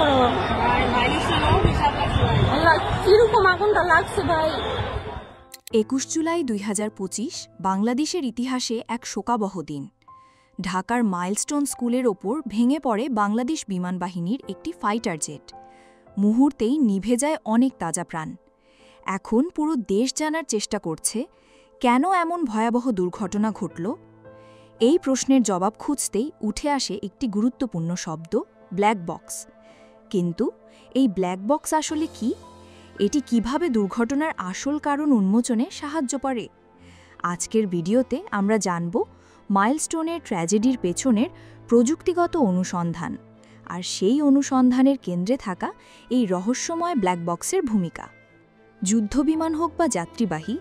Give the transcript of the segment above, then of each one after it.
করো আল্লাহ, কিরকম আগুনটা লাগছে ভাই। ২১ জুলাই ২০২৫ বাংলাদেশের ইতিহাসে এক শোকাবহ দিন। ঢাকার মাইলস্টোন স্কুলের ওপর ভেঙে পড়ে বাংলাদেশ বিমান বাহিনীর একটি ফাইটার জেট। মুহূর্তেই নিভে যায় অনেক তাজা প্রাণ। এখন পুরো দেশ জানার চেষ্টা করছে, কেন এমন ভয়াবহ দুর্ঘটনা ঘটল। এই প্রশ্নের জবাব খুঁজতেই উঠে আসে একটি গুরুত্বপূর্ণ শব্দ, ব্ল্যাক বক্স। কিন্তু এই ব্ল্যাক বক্স আসলে কি? এটি কিভাবে দুর্ঘটনার আসল কারণ উন্মোচনে সাহায্য করে? আজকের ভিডিওতে আমরা জানব মাইলস্টোনের ট্র্যাজেডির পেছনের প্রযুক্তিগত অনুসন্ধান, আর সেই অনুসন্ধানের কেন্দ্রে থাকা এই রহস্যময় ব্ল্যাক বক্সের ভূমিকা। যুদ্ধবিমান হোক বা যাত্রীবাহী,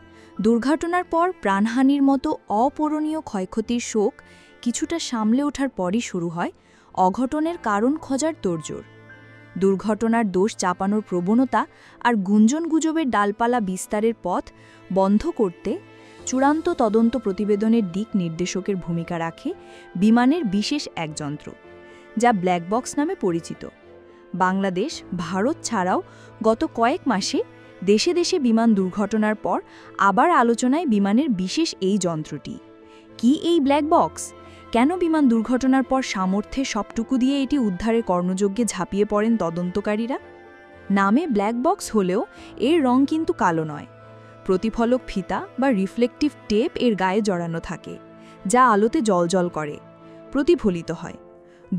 দুর্ঘটনার পর প্রাণহানির মতো অপূরণীয় ক্ষয়ক্ষতির শোক কিছুটা সামলে ওঠার পরই শুরু হয় অঘটনের কারণ খোঁজার তোড়জোড়। দুর্ঘটনার দোষ চাপানোর প্রবণতা আর গুঞ্জনগুজবের ডালপালা বিস্তারের পথ বন্ধ করতে চূড়ান্ত তদন্ত প্রতিবেদনের দিক নির্দেশকের ভূমিকা রাখে বিমানের বিশেষ এক যন্ত্র, যা ব্ল্যাক বক্স নামে পরিচিত। বাংলাদেশ, ভারত ছাড়াও গত কয়েক মাসে দেশে দেশে বিমান দুর্ঘটনার পর আবার আলোচনায় বিমানের বিশেষ এই যন্ত্রটি। কি এই ব্ল্যাক বক্স? কেন বিমান দুর্ঘটনার পর সামর্থ্যে সবটুকু দিয়ে এটি উদ্ধারের কর্ণযজ্ঞে ঝাঁপিয়ে পড়েন তদন্তকারীরা? নামে ব্ল্যাক বক্স হলেও এর রং কিন্তু কালো নয়। প্রতিফলক ফিতা বা রিফ্লেকটিভ টেপ এর গায়ে জড়ানো থাকে, যা আলোতে জ্বলজ্বল করে, প্রতিফলিত হয়।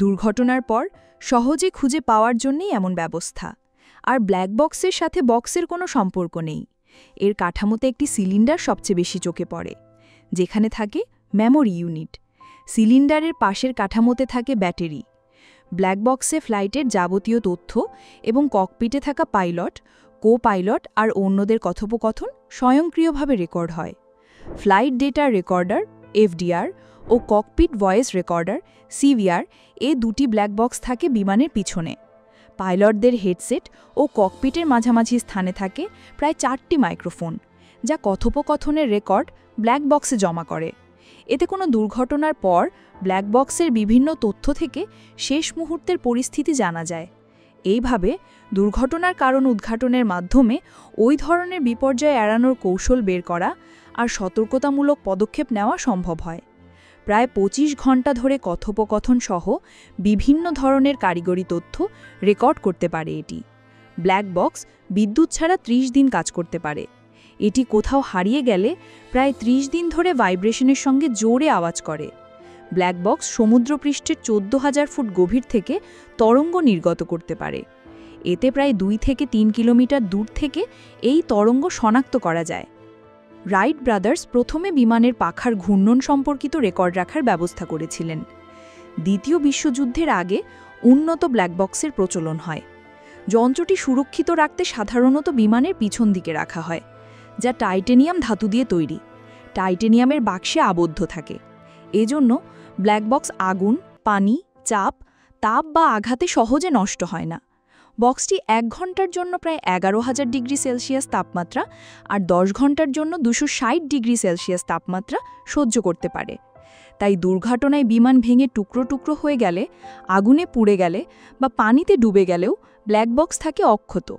দুর্ঘটনার পর সহজে খুঁজে পাওয়ার জন্যই এমন ব্যবস্থা। আর ব্ল্যাক বক্সের সাথে বক্সের কোনো সম্পর্ক নেই। এর কাঠামোতে একটি সিলিন্ডার সবচেয়ে বেশি চোখে পড়ে, যেখানে থাকে মেমোরি ইউনিট। সিলিন্ডারের পাশের কাঠামোতে থাকে ব্যাটারি। ব্ল্যাক বক্সে ফ্লাইটের যাবতীয় তথ্য এবং ককপিটে থাকা পাইলট, কো পাইলট আর অন্যদের কথোপকথন স্বয়ংক্রিয়ভাবে রেকর্ড হয়। ফ্লাইট ডেটা রেকর্ডার এফডিআর ও ককপিট ভয়েস রেকর্ডার সিভিআর দুটি ব্ল্যাক বক্স থাকে বিমানের পিছনে। পাইলটদের হেডসেট ও ককপিটের মাঝামাঝি স্থানে থাকে প্রায় 4টি মাইক্রোফোন, যা কথোপকথনের রেকর্ড ব্ল্যাক বক্সে জমা করে। এতে কোনো দুর্ঘটনার পর ব্ল্যাক বক্সের বিভিন্ন তথ্য থেকে শেষ মুহূর্তের পরিস্থিতি জানা যায়। এইভাবে দুর্ঘটনার কারণ উদ্ঘাটনের মাধ্যমে ওই ধরনের বিপর্যয় এড়ানোর কৌশল বের করা আর সতর্কতামূলক পদক্ষেপ নেওয়া সম্ভব হয়। প্রায় 25 ঘন্টা ধরে কথোপকথন সহ বিভিন্ন ধরনের কারিগরি তথ্য রেকর্ড করতে পারে এটি। ব্ল্যাক বক্স বিদ্যুৎ ছাড়া 30 দিন কাজ করতে পারে। এটি কোথাও হারিয়ে গেলে প্রায় 30 দিন ধরে ভাইব্রেশনের সঙ্গে জোরে আওয়াজ করে। ব্ল্যাক বক্স সমুদ্রপৃষ্ঠের 14,000 ফুট গভীর থেকে তরঙ্গ নির্গত করতে পারে। এতে প্রায় 2 থেকে 3 কিলোমিটার দূর থেকে এই তরঙ্গ শনাক্ত করা যায়। রাইট ব্রাদার্স প্রথমে বিমানের পাখার ঘূর্ণন সম্পর্কিত রেকর্ড রাখার ব্যবস্থা করেছিলেন। দ্বিতীয় বিশ্বযুদ্ধের আগে উন্নত ব্ল্যাক বক্সের প্রচলন হয়। যন্ত্রটি সুরক্ষিত রাখতে সাধারণত বিমানের পিছন দিকে রাখা হয়, যা টাইটেনিয়াম ধাতু দিয়ে তৈরি। টাইটেনিয়ামের বাক্সে আবদ্ধ থাকে। এজন্য ব্ল্যাক বক্স আগুন, পানি, তাপ বা আঘাতে সহজে নষ্ট হয় না। বক্সটি 1 ঘন্টার জন্য প্রায় 11,000 ডিগ্রি সেলসিয়াস তাপমাত্রা আর 10 ঘন্টার জন্য 260 ডিগ্রি সেলসিয়াস তাপমাত্রা সহ্য করতে পারে। তাই দুর্ঘটনায় বিমান ভেঙে টুকরো টুকরো হয়ে গেলে, আগুনে পুড়ে গেলে বা পানিতে ডুবে গেলেও ব্ল্যাক বক্স থাকে অক্ষত।